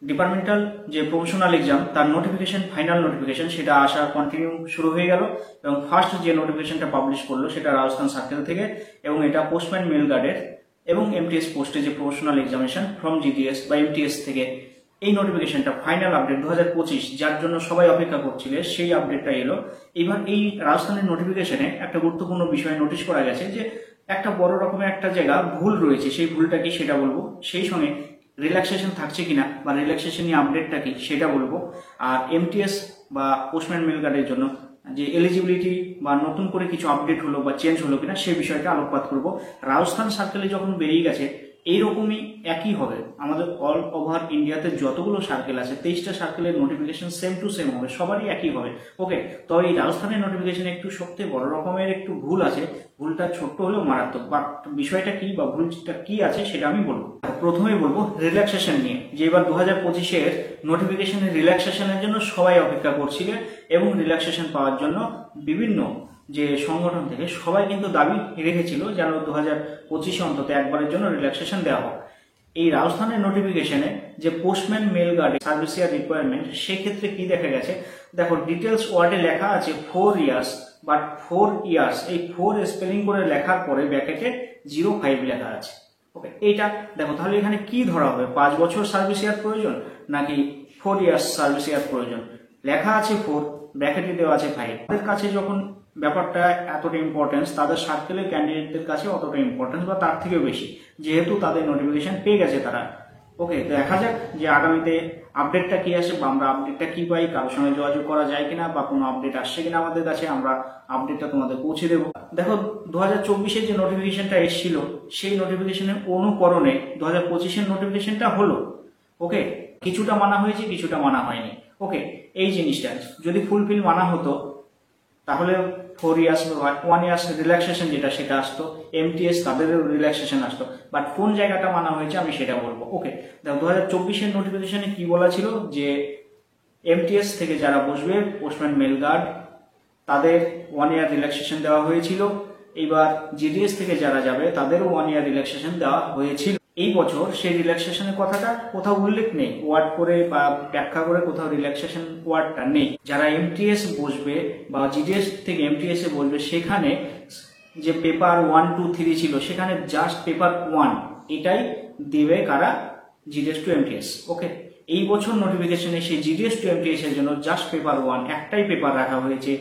Departmental যে professional exam তার notification, final notification সেটা আসা কন্টিনিউ শুরু হয়ে গেল এবং ফার্স্ট যে নোটিফিকেশনটা পাবলিশ করলো সেটা রাজস্থান সার্কেল থেকে এবং এটা পোস্টম্যান মেল গার্ডের এবং এমটিএস পোস্টে যে প্রফেশনাল এক্সামিনেশন ফ্রম জিটিএস বা এমটিএস থেকে এই নোটিফিকেশনটা ফাইনাল আপডেট 2025 যার জন্য সবাই অপেক্ষা করছিল সেই আপডেটটা এলো। এবার এই রাজস্থানের নোটিফিকেশনে একটা গুরুত্বপূর্ণ বিষয় নোটিশ করা গেছে যে একটা বড় রকমের একটা জায়গা ভুল রয়েছে, সেই ভুলটা কি সেটা বলবো, সেই সঙ্গে রিল্যাক্সেশন থাকছে কিনা বা রিল্যাক্সেশন নিয়ে আপডেটটা কি সেটা বলবো, আর এমটিএস বা পোস্টম্যান মেল গার্ডের জন্য যে এলিজিবিলিটি বা নতুন করে কিছু আপডেট হলো বা চেঞ্জ হলো কিনা সেই বিষয়টা আলোকপাত করব। রাজস্থান সার্কেলে যখন বেরিয়ে গেছে এইরকমই একই হবে আমাদের অল ওভার ইন্ডিয়াতে যতগুলো সার্কেল আছে 23টা সার্কেলের নোটিফিকেশন সেম টু সেম হবে, সবারই একই হবে। ওকে, তবে এই রাজস্থানের নোটিফিকেশনে একটু সবথেকে বড় রকমের একটু ভুল আছে, ভুলটা ছোট্ট হলেও মারাত্মক, বাট বিষয়টা কি বা ভুলটা কি আছে সেটা আমি বলবো। প্রথমেই বলবো রিল্যাক্সেশন নিয়ে, যে এবার 2025-এর নোটিফিকেশনের রিল্যাক্সেশনের জন্য সবাই অপেক্ষা করছিল এবং রিল্যাক্সেশন পাওয়ার জন্য বিভিন্ন যে সংগঠন থেকে সবাই কিন্তু দাবি রেখেছিল যেন 2025-এ অন্তত একবারের জন্য রিল্যাক্সেশন দেওয়া হোক। এই রাজস্থানের নোটিফিকেশনে যে পোস্টম্যান মেল গার্ড সার্ভিস ইয়ার রিকোয়ারমেন্ট সেক্ষেত্রে কি দেখা গেছে, দেখো ডিটেলস ওয়ার্ডে লেখা আছে 4 ইয়ার্স, বাট 4 ইয়ার্স এই 4 স্পেলিং করে লেখার পরে ব্র্যাকেটে 05 লেখা আছে। ওকে, এইটা দেখো তাহলে এখানে কি ধরা হবে, 5 বছর সার্ভিস ইয়ার প্রয়োজন নাকি 4 ইয়ার্স সার্ভিস ইয়ার প্রয়োজন? লেখা আছে 4, ব্র্যাকেটে দেওয়া আছে 5। তাদের কাছে যখন ব্যাপারটা এতটা ইম্পর্টেন্স, তাদের সার্কেলের ক্যান্ডিডেটদের কাছে অতটা ইম্পর্টেন্স বা তার থেকেও বেশি, যেহেতু তাদের নোটিফিকেশন পেয়ে গেছে তারা। ওকে, দেখা যাক যে আগামীতে আপডেটটা কি আসে বা আমরা আপডেটটা কি পাই, কারোর সঙ্গে যোগাযোগ করা যায় কিনা বা কোনো আপডেট আসছে কিনা আমাদের কাছে, আমরা আপডেটটা তোমাদের পৌঁছে দেবো। দেখো 2024-এর যে নোটিফিকেশনটা এসেছিল সেই নোটিফিকেশনের অনুকরণে 2025-এর নোটিফিকেশনটা হলো। ওকে, কিছুটা মানা হয়েছে, কিছুটা মানা হয়নি। ওকে, এই জিনিসটা যদি ফুলফিল মানা হতো তাহলে 4 ইয়ার্স বা 1 ইয়ার্স রিল্যাক্সেশন যেটা সেটা আসতো, এমটিএস তাদেরও রিল্যাক্সেশন আসতো, বাট কোন জায়গাটা মানা হয়েছে আমি সেটা বলবো। ওকে, দেখো 2024-এর নোটিফিকেশনে কি বলা ছিল যে এমটিএস থেকে যারা বসবে পোস্টম্যান মেল গার্ড তাদের 1 ইয়ার রিল্যাক্সেশন দেওয়া হয়েছিল, এবার জিডিএস থেকে যারা যাবে তাদেরও 1 ইয়ার রিল্যাক্সেশন দেওয়া হয়েছিল। এই বছর সেই রিল্যাক্সেশনের কথাটা কোথাও উল্লেখ নেই, ওয়ার্ড করে বা ব্যাখ্যা করে কোথাও রিল্যাক্সেশন ওয়ার্ডটা নেই। যারা এমটিএস বসবে বা জিডিএস থেকে এমটিএস এ বসবে সেখানে যে পেপার 1, 2, 3 ছিল সেখানে জাস্ট পেপার 1 এটাই দেবে কারা, জিডিএস টু এমটিএস। ওকে, এই বছর নোটিফিকেশনে সেই জিডিএস টু এমটিএস এর জন্য জাস্ট পেপার 1 একটাই পেপার রাখা হয়েছে,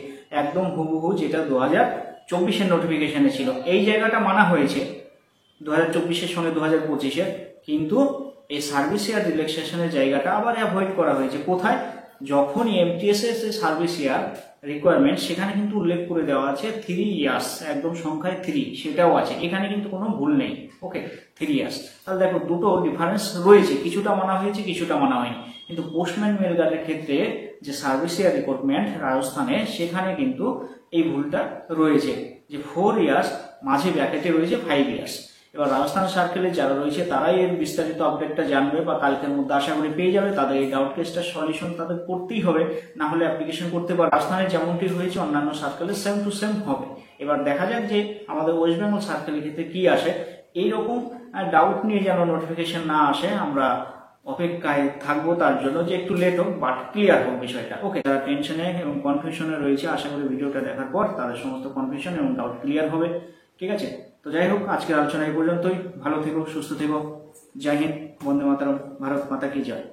একদম হুবহু যেটা 2024-এর নোটিফিকেশনে ছিল। এই জায়গাটা মানা হয়েছে 2024-এর সঙ্গে 2025-এর, কিন্তু এই সার্ভিস ইয়ার রিল্যাক্সেশনের জায়গাটা আবার অ্যাভয়েড করা হয়েছে। কোথায়? যখন এমটিএস এর সার্ভিস ইয়ার রিকোয়ারমেন্ট সেখানে কিন্তু উল্লেখ করে দেওয়া আছে 3 ইয়ার্স, একদম সংখ্যায় 3 সেটাও আছে, এখানে কিন্তু কোনো ভুল নেই। ওকে, 3 ইয়ার্স। তাহলে দেখো দুটো ডিফারেন্স রয়েছে, কিছুটা মানা হয়েছে, কিছুটা মানা হয়নি। কিন্তু পোস্টম্যান মেল গার্ডের ক্ষেত্রে যে সার্ভিস ইয়ার রিক্রুটমেন্ট রাজস্থানে সেখানে কিন্তু এই ভুলটা রয়েছে যে 4 ইয়ার্স মাঝে ব্র্যাকেটে রয়েছে 5 ইয়ার্স। এবার রাজস্থান সার্কেলে যারা রয়েছে তারাই এর বিস্তারিত আপডেটটা জানবে বা কালকের মধ্যে আশা করি পেয়ে যাবে। তাদের এই ডাউট কেসটার সলিউশন তাদের করতেই হবে, না হলে অ্যাপ্লিকেশন করতে পারে। রাজস্থানে যেমনটি হয়েছে অন্যান্য সার্কেলে সেম টু সেম হবে। এবার দেখা যাক যে আমাদের ওয়েস্ট বেঙ্গল সার্কেলের ক্ষেত্রে কি আসে। এইরকম ডাউট নিয়ে যেন নোটিফিকেশন না আসে, আমরা অপেক্ষায় থাকবো তার জন্য যে একটু লেট হোক বাট ক্লিয়ার হোক বিষয়টা। ওকে, যারা টেনশনে এবং কনফিউশনে রয়েছে আশা করি ভিডিওটা দেখার পর তাদের সমস্ত কনফিউশন এবং ডাউট ক্লিয়ার হবে। ঠিক আছে, তো যাই হোক আজকের আলোচনা এই পর্যন্তই। ভালো থেকো, সুস্থ থেকো। জয় হিন্দ, বন্দে মাতরম, ভারত মাতা কি জয়।